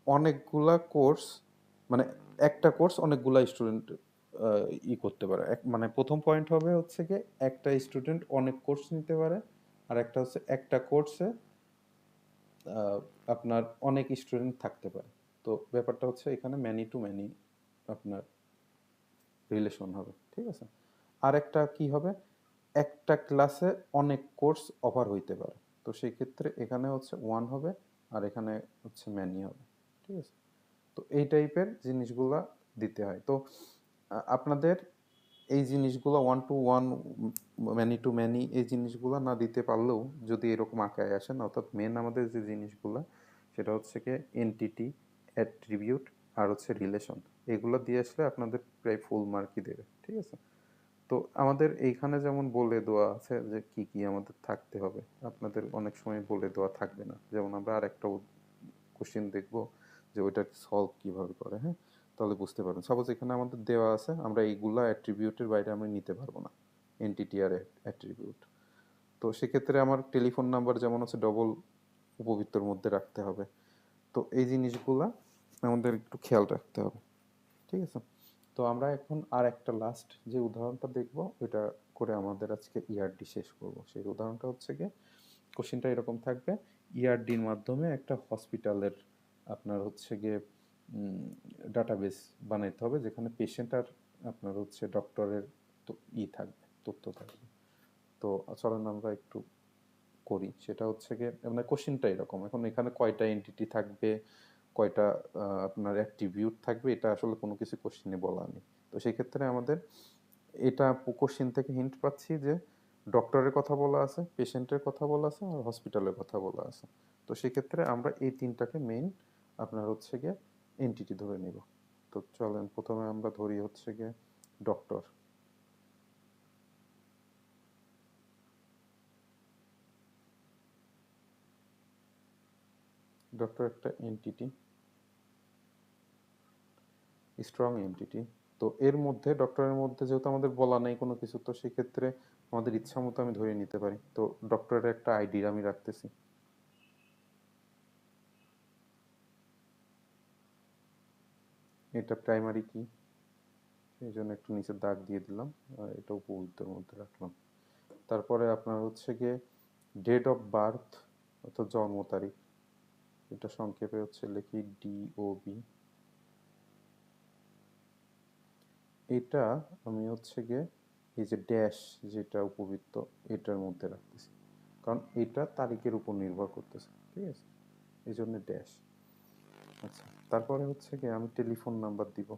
অনেকগুলা কোর্স মানে একটা কোর্স অনেকগুলা স্টুডেন্ট করতে পারে। মানে প্রথম পয়েন্ট হবে হচ্ছে গিয়ে একটা স্টুডেন্ট অনেক কোর্স নিতে পারে, আর একটা হচ্ছে একটা কোর্সে আপনার অনেক স্টুডেন্ট থাকতে পারে। তো ব্যাপারটা হচ্ছে এখানে ম্যানি টু ম্যানি আপনার রিলেশন হবে, ঠিক আছে। আর একটা কি হবে, একটা ক্লাসে অনেক কোর্স অফার হইতে পারে। তো সেই ক্ষেত্রে এখানে হচ্ছে ওয়ান হবে আর এখানে হচ্ছে ম্যানি হবে, ঠিক আছে। তো এই টাইপের জিনিসগুলা দিতে হয়। তো আপনাদের এই জিনিসগুলো one to one, many to many এই জিনিসগুলো না দিতে পারলেও যদি এরকম আঁকায় আসেন, অর্থাৎ মেন আমাদের যে জিনিসগুলো সেটা হচ্ছে কি এন্টিটি, অ্যাট্রিবিউট আর হচ্ছে রিলেশন, এগুলো দিয়ে আসলে আপনাদের প্রায় ফুল মার্কই দেবে, ঠিক আছে। তো আমাদের এইখানে যেমন বলে দেওয়া আছে যে কি কি আমাদের থাকতে হবে, আপনাদের অনেক সময় বলে দেওয়া থাকবে না। যেমন আমরা আর একটা কোশ্চেন দেখবো যে ওইটা সলভ কিভাবে করে, হ্যাঁ, তাহলে বুঝতে পারবেন। সাপোজ এখানে আমাদের দেওয়া আছে, আমরা এইগুলা অ্যাট্রিবিউটের বাইরে আমরা নিতে পারবো না, এন্টিটি আর অ্যাট্রিবিউট। তো সেক্ষেত্রে আমার টেলিফোন নাম্বার যেমন হচ্ছে ডবল উপবৃত্তর মধ্যে রাখতে হবে। তো এই জিনিসগুলা আমাদের একটু খেয়াল রাখতে হবে, ঠিক আছে। তো আমরা এখন আর একটা লাস্ট যে উদাহরণটা দেখব ওইটা করে আমাদের আজকে ইআরডি শেষ করব। সেই উদাহরণটা হচ্ছে গিয়ে কোশ্চেনটা এরকম থাকবে, ইআরডির মাধ্যমে একটা হসপিটালের আপনার হচ্ছে গিয়ে ডাটাবেস বানাইতে হবে, যেখানে পেশেন্ট আর আপনার হচ্ছে ডক্টরের থাকবে, তথ্য থাকবে। তো চলেন আমরা একটু করি। সেটা হচ্ছে গিয়ে মানে কোশ্চেনটা এরকম, এখন এখানে কয়টা এন্টিটি থাকবে, কয়টা আপনার অ্যাট্রিবিউট থাকবে, এটা আসলে কোনো কিছু কোশ্চেনে বলা নেই। তো সেই ক্ষেত্রে আমাদের এটা কোশ্চেন থেকে হিন্ট পাচ্ছি যে ডক্টরের কথা বলা আছে, পেশেন্টের কথা বলা আছে, আর হসপিটালের কথা বলা আছে। তো সেক্ষেত্রে আমরা এই তিনটাকে মেইন আপনার হচ্ছে গিয়ে এন্টিটি ধরে নিব। তো চলেন প্রথমে আমরা ধরি হচ্ছে গিয়ে ডক্টর। ডক্টর একটা এন্টিটি, স্ট্রং এন্টিটি। তো এর মধ্যে ডক্টরের মধ্যে যেহেতু আমাদের বলা নেই কোনো কিছু, তো সেক্ষেত্রে আমাদের ইচ্ছা মতো আমি ধরে নিতে পারি। তো ডক্টরের একটা আইডি আমি রাখতেছি। এটা প্রাইমারি কি, সেই জন্য একটু নিচে দাগ দিয়ে দিলাম, আর এটা উপবৃত্তের মধ্যে রাখলাম। তারপরে আপনার হচ্ছে গিয়ে ডেট অফ বার্থ অর্থাৎ জন্ম তারিখ, এটা সংক্ষেপে হচ্ছে লিখি DOB। এটা আমি হচ্ছে গিয়ে এই যে ড্যাশ যেটা উপবৃত্ত এটার মধ্যে রাখতেছি, কারণ এটা তারিখের উপর নির্ভর করতেছে, ঠিক আছে, এই জন্য ড্যাশ। আচ্ছা, তারপরে হচ্ছে গিয়ে আমি টেলিফোন নাম্বার দিব।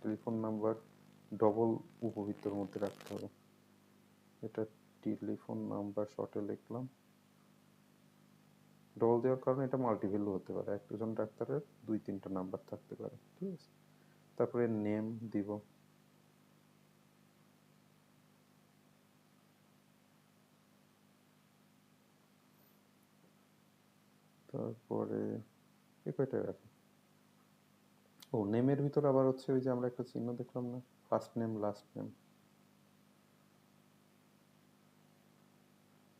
টেলিফোন নাম্বার ডবল উপবৃত্তের মধ্যে রাখতে হবে। এটা টেলিফোন নাম্বার শর্টে লিখলাম। ডবল দেওয়ার কারণে এটা মাল্টিভ্যালু হতে পারে, একজন ডাক্তারের 2-3টা নাম্বার থাকতে পারে, ঠিক আছে। তারপরে নেম দিব। তারপরে এ কয়টায় রাখি। ও, নেমের ভিতর আবার হচ্ছে ওই যে আমরা একটা চিহ্ন দেখলাম না, first name last name.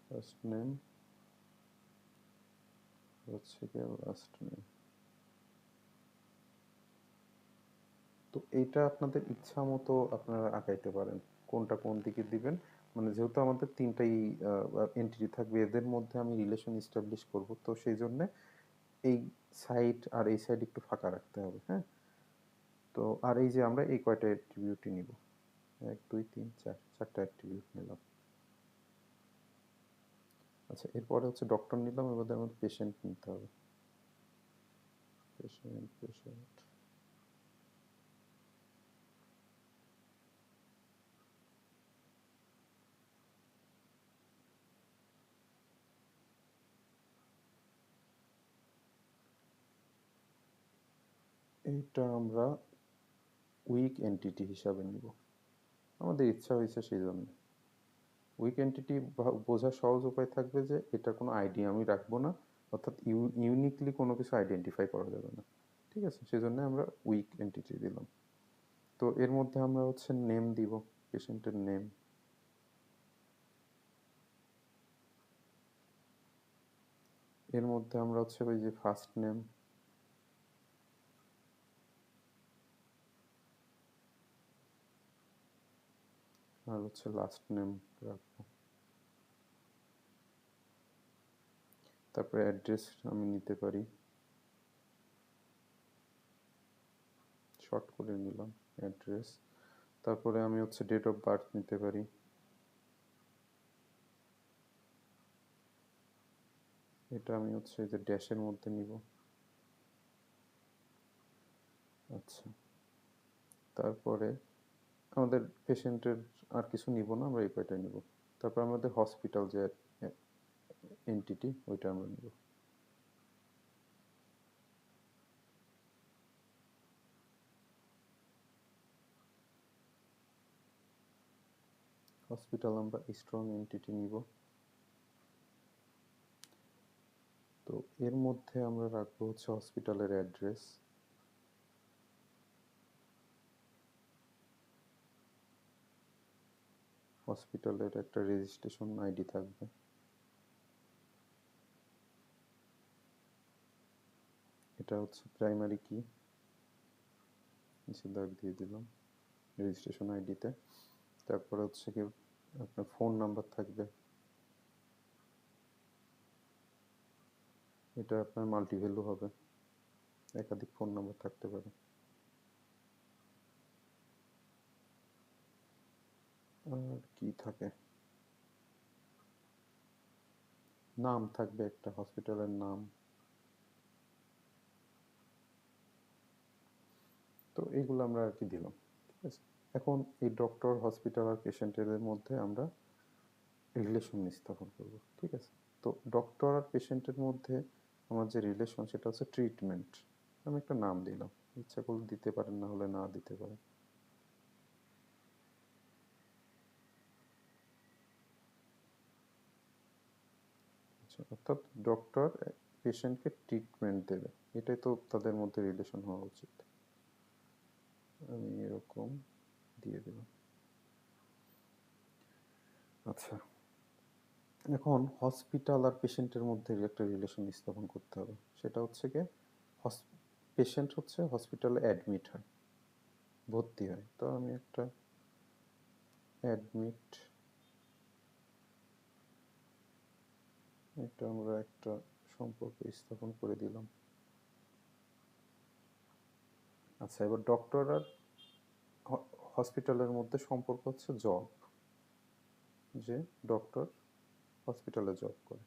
First name হচ্ছে গিয়ে লাস্ট নেম। তো এইটা আপনাদের ইচ্ছা মতো আপনারা আঁকাইতে পারেন, কোনটা কোন দিকে দিবেন। মানে যেহেতু আমাদের তিনটাই এন্টিটি থাকবে, এদের মধ্যে আমি রিলেশন এস্টাবলিশ করব, তো সেই জন্য এই সাইড আর এই সাইড একটু ফাঁকা রাখতে হবে, হ্যাঁ। তো আর এই যে আমরা এই কয়টা অ্যাট্রিবিউটই নিব, 1 2 3 4, 4টা অ্যাট্রিবিউট নিলাম। আচ্ছা, এরপরে হচ্ছে ডক্টর নিলাম, এবার আমাদের পেশেন্ট নিতে হবে। পেশেন্ট পেশেন্ট এইটা আমরা উইক এন্টিটি হিসাবে নিব, আমাদের ইচ্ছা হয়েছে সেই জন্য। উইক এন্টিটি বোঝার সহজ উপায় থাকবে যে এটা কোনো আইডি আমি রাখবো না, অর্থাৎ ইউনিকলি কোনো কিছু আইডেন্টিফাই করা যাবে না, ঠিক আছে, সেই জন্য আমরা উইক এন্টিটি দিলাম। তো এর মধ্যে আমরা হচ্ছে নেম দিব, পেশেন্টের নেম। এর মধ্যে আমরা হচ্ছে ওই যে ফার্স্ট নেম, আর হচ্ছে লাস্ট নেম রাখবো। তারপরে অ্যাড্রেস আমি নিতে পারি, শর্ট করে নিলাম অ্যাড্রেস। তারপরে আমি হচ্ছে ডেট অফ বার্থ নিতে পারি, এটা আমি হচ্ছে যে ড্যাশের মধ্যে নিব। আচ্ছা, তারপরে আমাদের পেশেন্টের আর কিছু নিব না, আমরা এই কয়টাই নিব। তারপর আমাদের হসপিটাল যে এন্টিটি ওইটা আমরা নিব। হসপিটাল আমরা স্ট্রং এন্টিটি নিব। তো এর মধ্যে আমরা রাখবো হচ্ছে হসপিটালের অ্যাড্রেস। হসপিটালের একটা রেজিস্ট্রেশন আইডি থাকবে। এটা হচ্ছে প্রাইমারি কি, নিচে দাগ দিয়ে দিলাম রেজিস্ট্রেশন আইডিতে। তারপরে হচ্ছে কি আপনার ফোন নাম্বার থাকবে, এটা আপনার মাল্টিভ্যালু হবে, একাধিক ফোন নাম্বার থাকতে পারে। আর কি থাকে, নাম থাকবে একটা, হসপিটালের নাম। তো এইগুলো আমরা আর কি দিলাম, ঠিক আছে। এখন এই ডক্টর, হসপিটাল আর পেশেন্টের মধ্যে আমরা রিলেশন স্থাপন করব, ঠিক আছে। তো ডক্টর আর পেশেন্টের মধ্যে আমার যে রিলেশন সেটা হচ্ছে ট্রিটমেন্ট। আমি একটা নাম দিলাম, ইচ্ছা করলে দিতে পারেন, না হলে না দিতে পারেন। আচ্ছা, অর্থাৎ ডক্টর পেশেন্টকে ট্রিটমেন্ট দেবে, এটাই তো তাদের মধ্যে রিলেশন হওয়া উচিত। আমি এরকম দিয়ে দিলাম। আচ্ছা, এখন হসপিটাল আর পেশেন্টের মধ্যে একটা রিলেশন স্থাপন করতে হবে। সেটা হচ্ছে কি, পেশেন্ট হচ্ছে হসপিটালে অ্যাডমিট হয়, ভর্তি হয়। তো আমি একটা অ্যাডমিট, এটা আমরা একটা সম্পর্ক স্থাপন করে দিলাম। আচ্ছা, এবার ডক্টর আর হসপিটালের মধ্যে সম্পর্ক হচ্ছে জব, যে ডক্টর হসপিটালে জব করে।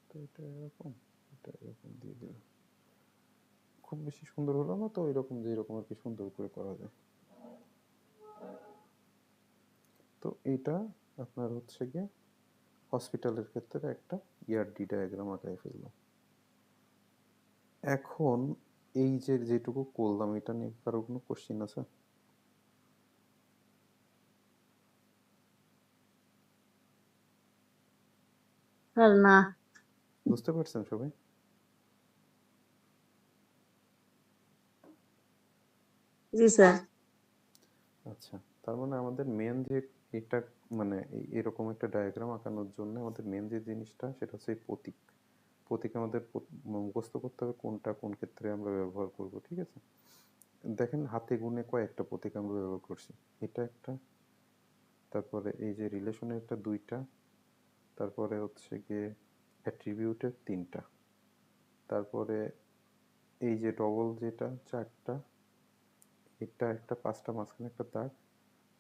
তো এটা এরকম, এটা এরকম দিয়ে দিলাম। খুব বেশি সুন্দর হলো না, তো এরকম যে এরকম আর কি সুন্দর করে করা যায়। তো এটা আপনার হচ্ছে গিয়ে হসপিটালের ক্ষেত্রে একটা ইয়ারডি ডায়াগ্রাম আঁকায় ফেললাম। এখন এই যে যেটুকু করলাম, এটা নিয়ে কারো কোনো কোশ্চিন আছে? স্যার না। বুঝতে পারছেন সবাই? জি স্যার। আচ্ছা, তার মানে আমাদের মেন যে এটা, মানে এরকম একটা ডায়াগ্রাম আঁকানোর জন্য আমাদের মেন যে জিনিসটা সেটা হচ্ছে এই প্রতীক। প্রতীক আমাদের মুখস্থ করতে হবে কোনটা কোন ক্ষেত্রে আমরা ব্যবহার করব, ঠিক আছে। দেখেন হাতে গুনে কয়েকটা প্রতীক আমরা ব্যবহার করছি। এটা একটা, তারপরে এই যে রিলেশনের একটা দুইটা, তারপরে হচ্ছে গিয়ে অ্যাট্রিবিউটের তিনটা, তারপরে এই যে ডবল যেটা চারটা, এটা একটা পাঁচটা, মাঝখানে একটা দাগ,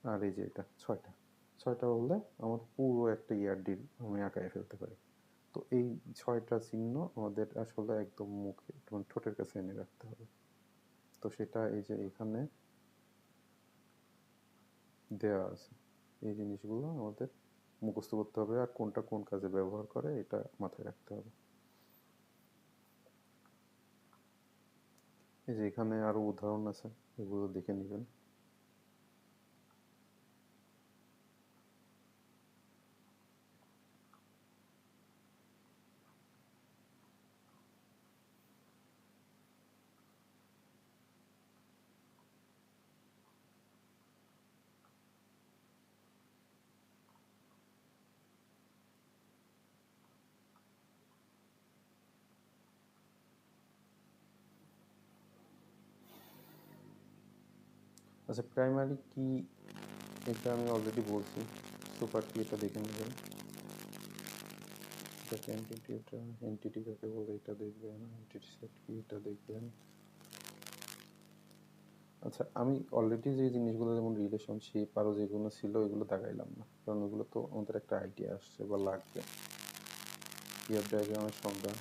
আর এই যে এটা ছয়টা। ছয়টা হলে আমার পুরো একটা ইয়ারডির আমি আঁকায় ফেলতে পারি। তো এই ছয়টা চিহ্ন আমাদের আসলে একদম মুখে, মানে ঠোঁটের কাছে এনে রাখতে হবে। তো সেটা এই যে এখানে দেওয়া আছে, এই জিনিসগুলো আমাদের মুখস্থ করতে হবে, আর কোনটা কোন কাজে ব্যবহার করে এটা মাথায় রাখতে হবে। এই যে এখানে আরো উদাহরণ আছে, এগুলো দেখে নেবেন। আচ্ছা, প্রাইমারি কি, এটা আমি অলরেডি বলছি। সুপার কি, এটা দেখে নেবেন। এটাকে এন্টিটি, এটা এন্টিটি কাকে বলে এটা দেখবেন। এন্টিটি সেট কি, এটা দেখবেন। আচ্ছা, আমি অলরেডি যে জিনিসগুলো যেমন রিলেশনশিপ আরও যেগুলো ছিল এগুলো দেখাইলাম না, কারণ ওগুলো তো আমাদের একটা আইডিয়া আসছে বা লাগবে। ইয়ার ডায়াগ্রামের সংজ্ঞা,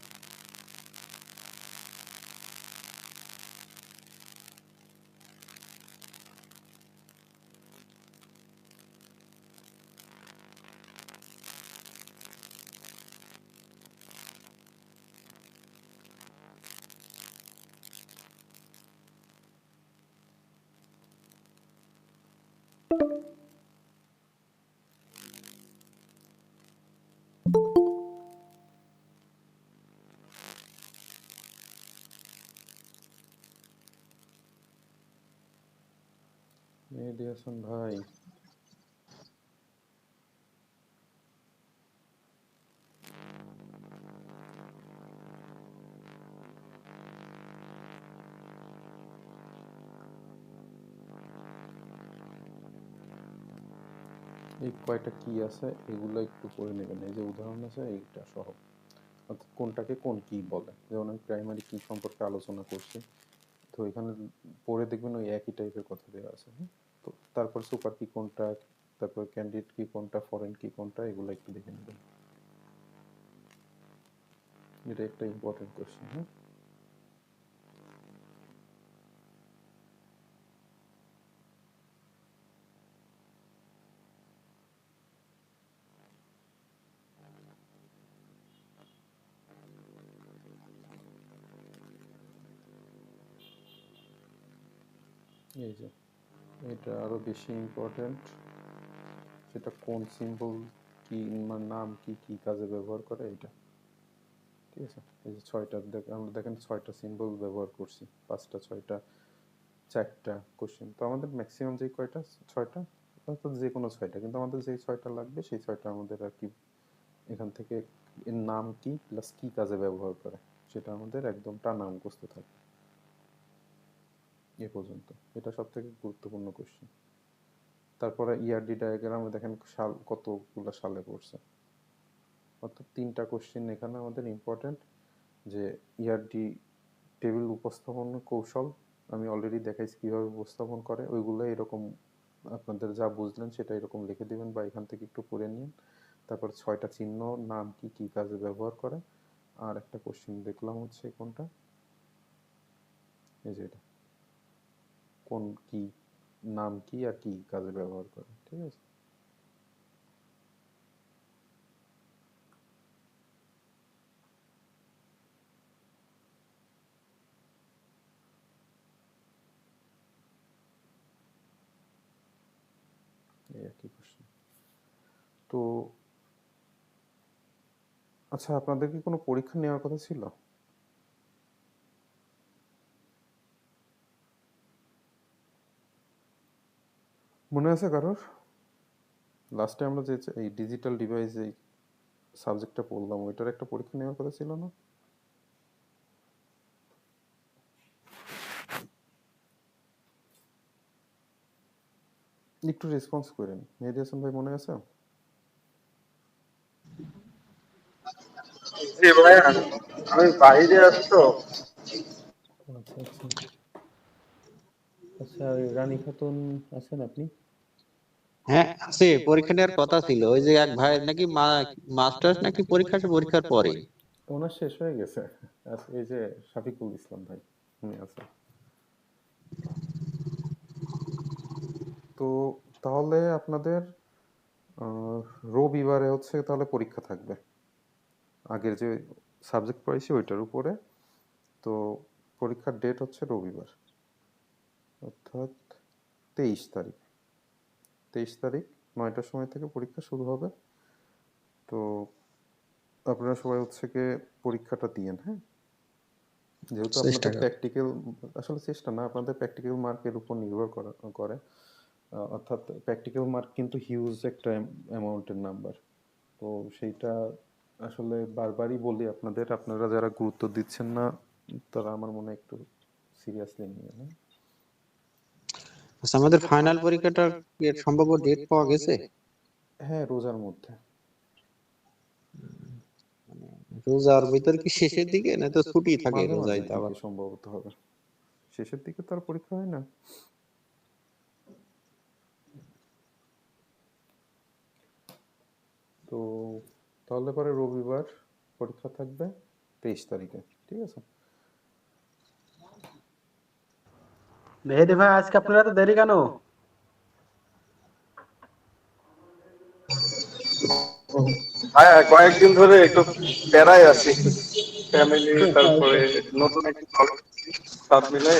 মেহেদি হাসান ভাই। এই কয়টা কি আছে এগুলো একটু পড়ে নেবেন, এই যে উদাহরণ আছে এইটা সহ, অর্থাৎ কোনটাকে কোন কি বলে। যেমন আমি প্রাইমারি কি সম্পর্কে আলোচনা করছি, তো এখানে পড়ে দেখবেন ওই একই টাইপের কথা দেওয়া আছে, হ্যাঁ। তো তারপর সুপার কি কোনটা, তারপর ক্যান্ডিডেট কি কোনটা, ফরেন কি কোনটা, এগুলো একটু দেখে নেবেন। এটা একটা ইম্পর্টেন্ট কোশ্চেন, হ্যাঁ। এই যে এটা আরো বেশি ইম্পর্টেন্ট, সেটা কোন সিম্বল কি নাম কি কি কাজে ব্যবহার করে এটা। ঠিক আছে, এই যে ছয়টা আমরা দেখেন ছয়টা সিম্বল ব্যবহার করছি, পাঁচটা ছয়টা চারটা কোশ্চেন। তো আমাদের ম্যাক্সিমাম যে কয়টা ছয়টা, অর্থাৎ যে কোনো ছয়টা, কিন্তু আমাদের যে ছয়টা লাগবে সেই ছয়টা আমাদের আর কি এখান থেকে এর নাম কি প্লাস কি কাজে ব্যবহার করে সেটা আমাদের একদম টানা মুখস্থ থাকবে এ পর্যন্ত। এটা সব থেকে গুরুত্বপূর্ণ কোশ্চেন। তারপরে ইআরডি ডায়াগ্রামে দেখেন সাল কতগুলো সালে পড়ছে, অর্থাৎ তিনটা কোশ্চেন এখানে আমাদের ইম্পর্টেন্ট। যে ইআরডি টেবিল উপস্থাপন কৌশল আমি অলরেডি দেখাইছি কীভাবে উপস্থাপন করে, ওইগুলো এরকম আপনাদের যা বুঝলেন সেটা এরকম লিখে দিবেন বা এখান থেকে একটু পড়ে নিন। তারপর ছয়টা চিহ্ন নাম কি কি কাজে ব্যবহার করে, আর একটা কোশ্চেন দেখলাম হচ্ছে কোনটা, এই যে এটা কোন কি নাম কি আর কি কাজে ব্যবহার করে। ঠিক আছে, এই একই কোশ্চেন। তো আচ্ছা, আপনাদের কি কোনো পরীক্ষা নেওয়ার কথা ছিল? মনে আছে কারোর? লাস্টে আমরা যে এই ডিজিটাল ডিভাইস এই সাবজেক্টটা পড়লাম, ওইটার একটা পরীক্ষা নেওয়ার কথা ছিল না? একটু রেসপন্স করেন। মেহেদী হাসান ভাই মনে আছে? জি ভাইয়া, আমি বাইরে আছি তো। আচ্ছা আচ্ছা আচ্ছা, রানী খাতুন আছেন আপনি? হ্যাঁ আছে, পরীক্ষা নেওয়ার কথা ছিল। ওই যে এক ভাই নাকি মাস্টার্স নাকি পরীক্ষার পরে। ওনার শেষ হয়ে গেছে। আচ্ছা, এই যে শফিকুল ইসলাম ভাই উনি আছে। তো তাহলে আপনাদের রবিবারে হচ্ছে তাহলে পরীক্ষা থাকবে, আগের যে সাবজেক্ট পড়াইছি ওইটার উপরে। তো পরীক্ষার ডেট হচ্ছে রবিবার, অর্থাৎ 23 তারিখ। 23 তারিখ 9টার সময় থেকে পরীক্ষা শুরু হবে। তো আপনারা সবাই হচ্ছে গিয়ে পরীক্ষাটা দিয়েন, হ্যাঁ? যেহেতু আপনাদের প্র্যাকটিক্যাল, আসলে চেষ্টা না, আপনাদের প্র্যাকটিক্যাল মার্কের উপর নির্ভর করে। অর্থাৎ প্র্যাকটিক্যাল মার্ক কিন্তু হিউজ একটা অ্যামাউন্টের নাম্বার। তো সেইটা আসলে বারবারই বলি আপনাদের, আপনারা যারা গুরুত্ব দিচ্ছেন না তারা আমার মনে হয় একটু সিরিয়াসলি নিয়ে নেন। আচ্ছা, আমাদের ফাইনাল পরীক্ষাটা এর সম্ভাব্য ডেট পাওয়া গেছে? হ্যাঁ, রোজার মধ্যে। রোজার ভিতর কি শেষের দিকে, না তো ছুটি থাকে মাঝে রোজায় মাঝের তো আবার? দিকে সম্ভবত হবে, শেষের দিকে তো আর পরীক্ষা হয় না। তো তাহলে পরে রবিবার পরীক্ষা থাকবে 23 তারিখে। ঠিক আছে, মেহেদি ভাই, আজকে আপনারা এত দেরি কেন? হ্যাঁ, কয়েকদিন ধরে একটু প্যারায় আছি, ফ্যামিলি, তারপরে নতুন একটা সব মিলে